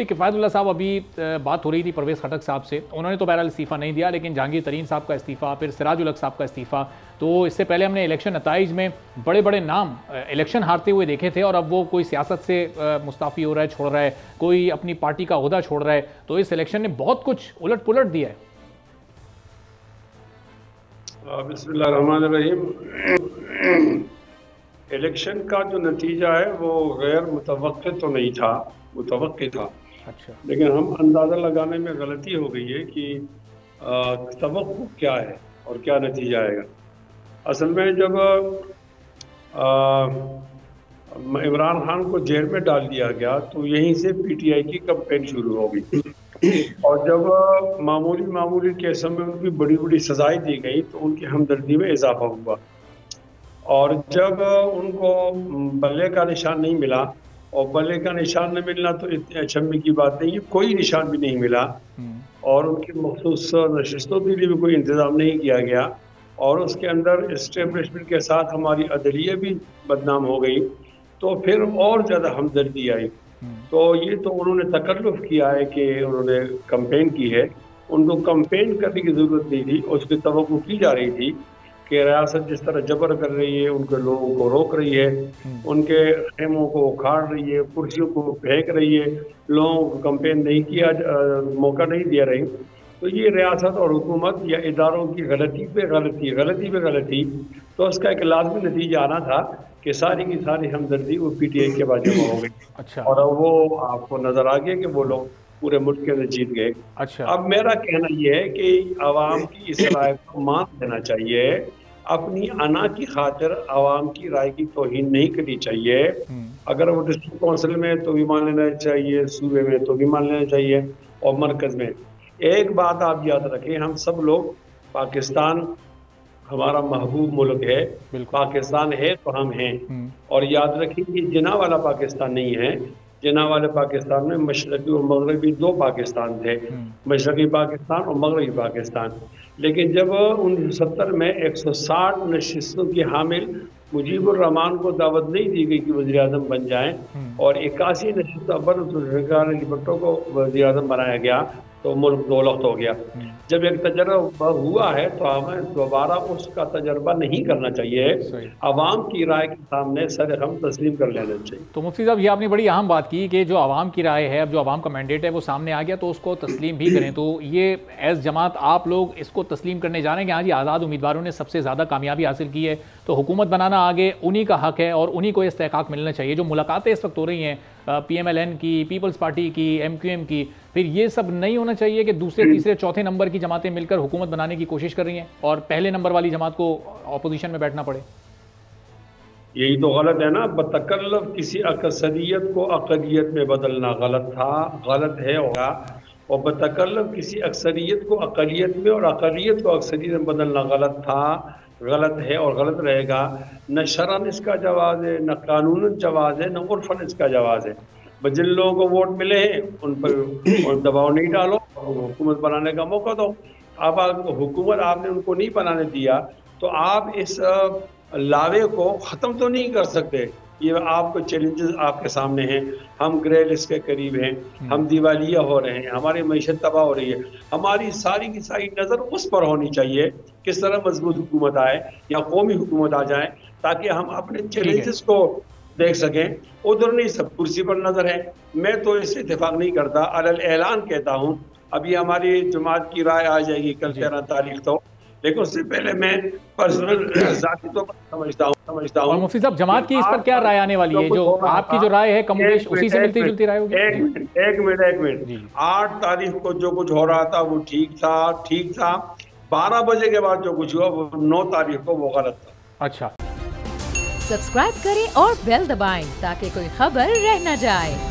मुफ्ती किफ़ायतुल्लाह साहब, अभी बात हो रही थी परवेज़ खटक साहब से, उन्होंने तो बहरहाल इस्तीफ़ा नहीं दिया, लेकिन जहांगीर तरीन साहब का इस्तीफ़ा, फिर सिराजुल हक साहब का इस्तीफ़ा, तो इससे पहले हमने इलेक्शन नताइज में बड़े बड़े नाम इलेक्शन हारते हुए देखे थे, और अब वो कोई सियासत से मुस्ताफ़ी हो रहा है, छोड़ रहा है, कोई अपनी पार्टी का ओहदा छोड़ रहा है, तो इस इलेक्शन ने बहुत कुछ उलट पुलट दिया है। बिस्मिल्लाहिर्रहमानिर्रहीम। इलेक्शन का जो नतीजा है वो गैर मुतवक्किल तो नहीं था, मुतवक्किल था। अच्छा। लेकिन हम अंदाज़ा लगाने में गलती हो गई है कि तवक्कुह क्या है और क्या नतीजा आएगा। असल में जब इमरान खान को जेल में डाल दिया गया तो यहीं से पीटीआई की कैंपेन शुरू हो गई, और जब मामूली केसों में उनकी बड़ी बड़ी सजाएं दी गई तो उनकी हमदर्दी में इजाफा हुआ, और जब उनको बल्ले का निशान नहीं मिला, और बल्ले का निशान न मिलना तो इतने अचंभे की बात नहीं है, कोई निशान भी नहीं मिला, और उनकी मखसूस नशिस्तों के लिए भी कोई इंतज़ाम नहीं किया गया, और उसके अंदर इस्टेब्लिशमेंट के साथ हमारी अदलिया भी बदनाम हो गई, तो फिर और ज़्यादा हमदर्दी आई। तो ये तो उन्होंने तकल्लुफ़ किया है कि उन्होंने कैंपेन की है, उनको कैंपेन करने की ज़रूरत नहीं थी। उसकी तवक्कुह की जा रही थी कि रियासत जिस तरह जबर कर रही है, उनके लोगों को रोक रही है, उनके खेमों को उखाड़ रही है, कुर्सियों को फेंक रही है, लोगों को कैंपेन नहीं किया, मौका नहीं दिया रही, तो ये रियासत और हुकूमत या इदारों की गलती पे गलती, तो उसका एक लाजमी नतीजा आना था कि सारी की सारी हमदर्दी वो पीटीआई के बाद जमा हो गई। अच्छा। और अब वो आपको नजर आ गया कि वो लोग पूरे मुल्क के अंदर जीत गए। अच्छा। अब मेरा कहना यह है कि आवाम की इस राय को मान देना चाहिए, अपनी अना की खातिर आवाम की राय की तौहीन नहीं करनी चाहिए। अगर वो डिस्ट्रिक्ट काउंसिल में तो भी मान लेना चाहिए, सूबे में तो भी मान लेना चाहिए, और मरकज में। एक बात आप याद रखें, हम सब लोग, पाकिस्तान हमारा महबूब मुल्क है, पाकिस्तान है तो हम हैं, और याद रखें कि जिना वाला पाकिस्तान नहीं है। जिना वाले पाकिस्तान में मशरकी और मगरबी दो पाकिस्तान थे, मशरकी पाकिस्तान और मगरबी पाकिस्तान। लेकिन जब 1970 में 160 नशिस्तों की हामिल मुजीबुर रहमान को दावत नहीं दी गई कि वज़ीर आज़म बन जाएं, और 81 नशिस्तों पर जुल्फ़िकार अली भुट्टो को वज़ीर आज़म बनाया गया, तो मुल्क दौलत हो गया। जब एक तजर्बा हुआ है तो हमें दोबारा उसका तजर्बा नहीं करना चाहिए, आवाम की राय के सामने सर हम तस्लीम कर लेना चाहिए। तो मुफ्ती साहब, ये आपने बड़ी अहम बात की कि जो आवाम की राय है, अब जो आवाम का मैंडेट है वो सामने आ गया तो उसको तस्लीम भी करें। तो ये एज जमात आप लोग इसको तस्लीम करने जा रहे हैं कि हाँ जी, आज़ाद उम्मीदवारों ने सबसे ज़्यादा कामयाबी हासिल की है, तो हुकूमत बनाना आगे उन्हीं का हक है और उन्हीं को इस्तेहकाक मिलना चाहिए। जो मुलाकातें इस वक्त हो रही हैं PMLN की, पीपल्स पार्टी की, MQM की, फिर ये सब नहीं होना चाहिए कि दूसरे तीसरे चौथे नंबर की जमातें मिलकर हुकूमत बनाने की कोशिश कर रही हैं और पहले नंबर वाली जमात को ऑपोजिशन में बैठना पड़े? यही तो गलत है ना। बतकल्लुफ़ किसी अक्सरियत को अक़लियत में बदलना गलत था, गलत है होगा, और बतकल्लुफ़ किसी अक्सरियत को अक़लियत में और अक़लियत को अक्सरियत में बदलना गलत था, गलत है और गलत रहेगा। न शरन इसका जवाज़ है, न कानूनन जवाज़ है, न उर्फ़न इसका जवाज़ है। बस जिन लोगों को वोट मिले हैं उन पर दबाव नहीं डालो, हुकूमत बनाने का मौका दो। अब आपको हुकूमत आपने उनको नहीं बनाने दिया तो आप इस लावे को ख़त्म तो नहीं कर सकते। ये आपको चैलेंजेस आपके सामने हैं। हम ग्रे लिस्ट के करीब हैं, हम दिवालिया हो रहे हैं, हमारी मईशत तबाह हो रही है। हमारी सारी की सारी नज़र उस पर होनी चाहिए किस तरह मजबूत हुकूमत आए या कौमी हुकूमत आ जाए, ताकि हम अपने चैलेंजेस को देख सकें। उधर नहीं, सब कुर्सी पर नजर है। मैं तो इससे इत्तेफाक नहीं करता, अलल ऐलान कहता हूँ। अभी हमारी जमात की राय आ जाएगी कल 13 तारीख तो, लेकिन उससे पहले मैं पर्सनल ज़ाती तौर पर समझता हूँ। और मुफ्ती साहब, जमात की इस पर क्या राय आने वाली है? जो आपकी जो राय है कमोबेश उसी से मिलती जुलती राय होगी? एक मिनट 8 तारीख को जो कुछ हो रहा था वो ठीक था। 12 बजे के बाद जो कुछ हुआ वो 9 तारीख को वो गलत था। अच्छा। सब्सक्राइब करें और बेल दबाएं ताकि कोई खबर रह न जाए।